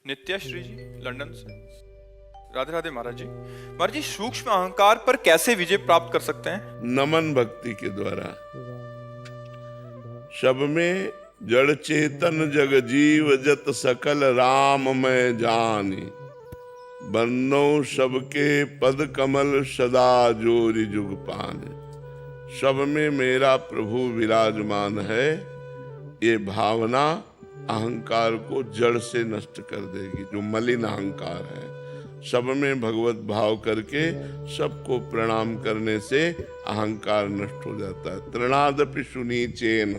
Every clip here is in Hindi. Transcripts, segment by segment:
नित्याश्री जी लंदन से। राधे राधे महाराज जी। महाराज जी, सूक्ष्म अहंकार पर कैसे विजय प्राप्त कर सकते हैं? नमन भक्ति के द्वारा। सब में जड़ चेतन जग जीव जत सकल राम मैं जानी, बन्नो सबके पद कमल सदा जोरि जुग पाने। सब में मेरा प्रभु विराजमान है, ये भावना अहंकार को जड़ से नष्ट कर देगी। जो मलिन अहंकार है, सब में भगवत भाव करके सबको प्रणाम करने से अहंकार नष्ट हो जाता है। तृणादपि सुनीचेन,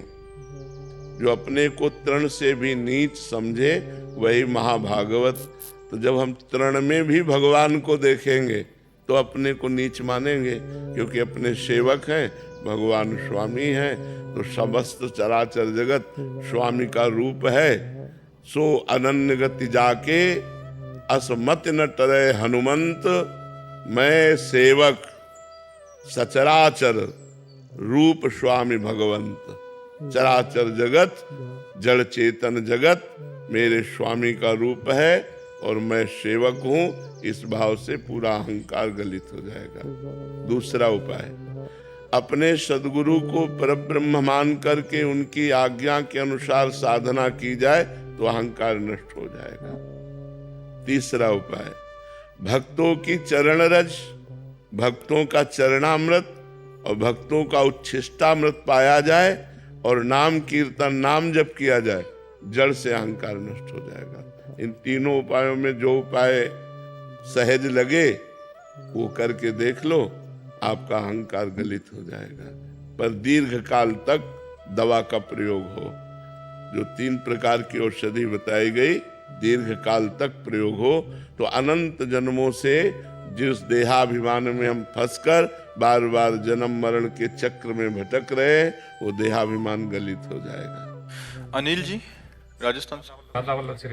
जो अपने को तृण से भी नीच समझे वही महाभागवत। तो जब हम तृण में भी भगवान को देखेंगे तो अपने को नीच मानेंगे, क्योंकि अपने सेवक हैं, भगवान स्वामी हैं। तो समस्त चराचर जगत स्वामी का रूप है। सो अनन्य गति जाके असमत न टरे हनुमंत, मैं सेवक सचराचर रूप स्वामी भगवंत। चराचर जगत जड़ चेतन जगत मेरे स्वामी का रूप है और मैं सेवक हूँ। इस भाव से पूरा अहंकार गलित हो जाएगा। दूसरा उपाय, अपने सद्गुरु को परब्रह्म मान करके उनकी आज्ञा के अनुसार साधना की जाए तो अहंकार नष्ट हो जाएगा। तीसरा उपाय, भक्तों की चरण रज, भक्तों का चरणामृत और भक्तों का उच्छिष्टामृत पाया जाए और नाम कीर्तन नाम जप किया जाए, जड़ से अहंकार नष्ट हो जाएगा। इन तीनों उपायों में जो उपाय सहज लगे वो करके देख लो, आपका अहंकार गलित हो जाएगा। पर दीर्घ काल तक दवा का प्रयोग हो। जो 3 प्रकार की औषधि बताई गई, दीर्घ काल तक प्रयोग हो तो अनंत जन्मों से जिस देहाभिमान में हम फंसकर बार बार जन्म मरण के चक्र में भटक रहे, वो देहाभिमान गलित हो जाएगा। अनिल जी राजस्थान से।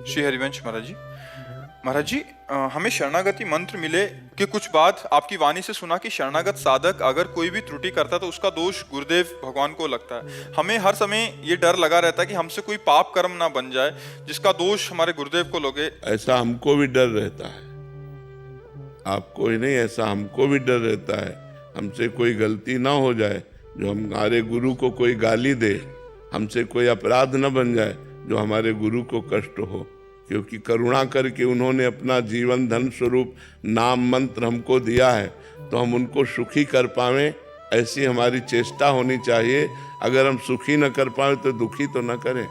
श्री हरिवंश महाराज जी। महाराज जी, हमें शरणागति मंत्र मिले कि कुछ बात आपकी वाणी से सुना कि शरणागत साधक अगर कोई भी त्रुटि करता तो उसका दोष गुरुदेव भगवान को लगता है। हमें हर समय ये डर लगा रहता है कि हमसे कोई पाप कर्म ना बन जाए जिसका दोष हमारे गुरुदेव को लगे। ऐसा हमको भी डर रहता है, आपको ही नहीं, ऐसा हमको भी डर रहता है। हमसे कोई गलती ना हो जाए, जो हमारे गुरु को कोई गाली दे, हमसे कोई अपराध न बन जाए जो हमारे गुरु को कष्ट हो। क्योंकि करुणा करके उन्होंने अपना जीवन धन स्वरूप नाम मंत्र हमको दिया है, तो हम उनको सुखी कर पावें, ऐसी हमारी चेष्टा होनी चाहिए। अगर हम सुखी न कर पाए तो दुखी तो न करें।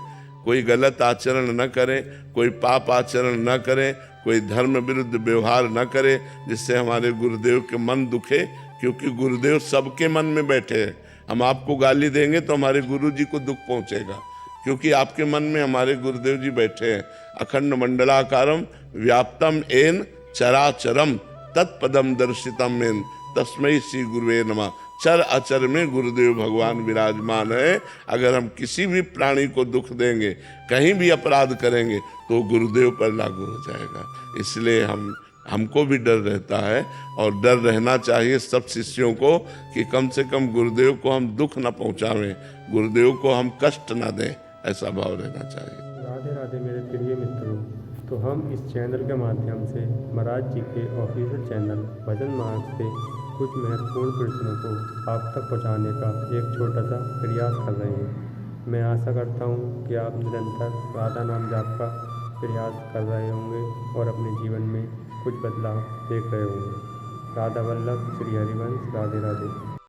कोई गलत आचरण न करें, कोई पाप आचरण न करें, कोई धर्म विरुद्ध व्यवहार न करें जिससे हमारे गुरुदेव के मन दुखे। क्योंकि गुरुदेव सबके मन में बैठे हैं। हम आपको गाली देंगे तो हमारे गुरु जी को दुख पहुंचेगा, क्योंकि आपके मन में हमारे गुरुदेव जी बैठे हैं। अखंड मंडलाकारम व्याप्तम एन चराचरम तत्पदम दर्शितम एन तस्मै श्री गुरुवे नमः। चर अचर में गुरुदेव भगवान विराजमान है। अगर हम किसी भी प्राणी को दुख देंगे, कहीं भी अपराध करेंगे तो गुरुदेव पर लागू हो जाएगा। इसलिए हमको भी डर रहता है और डर रहना चाहिए सब शिष्यों को कि कम से कम गुरुदेव को हम दुख न पहुंचावें, गुरुदेव को हम कष्ट न दें, ऐसा भाव रहना चाहिए। राधे राधे मेरे प्रिय मित्रों, तो हम इस चैनल के माध्यम से महाराज जी के ऑफिशियल चैनल भजन मार्ग से कुछ महत्वपूर्ण प्रश्नों को आप तक पहुंचाने का एक छोटा सा प्रयास कर रहे हैं। मैं आशा करता हूं कि आप निरंतर राधा नाम जाप का प्रयास कर रहे होंगे और अपने जीवन में कुछ बदलाव देख रहे होंगे। राधा वल्लभ श्री हरिवंश। राधे राधे।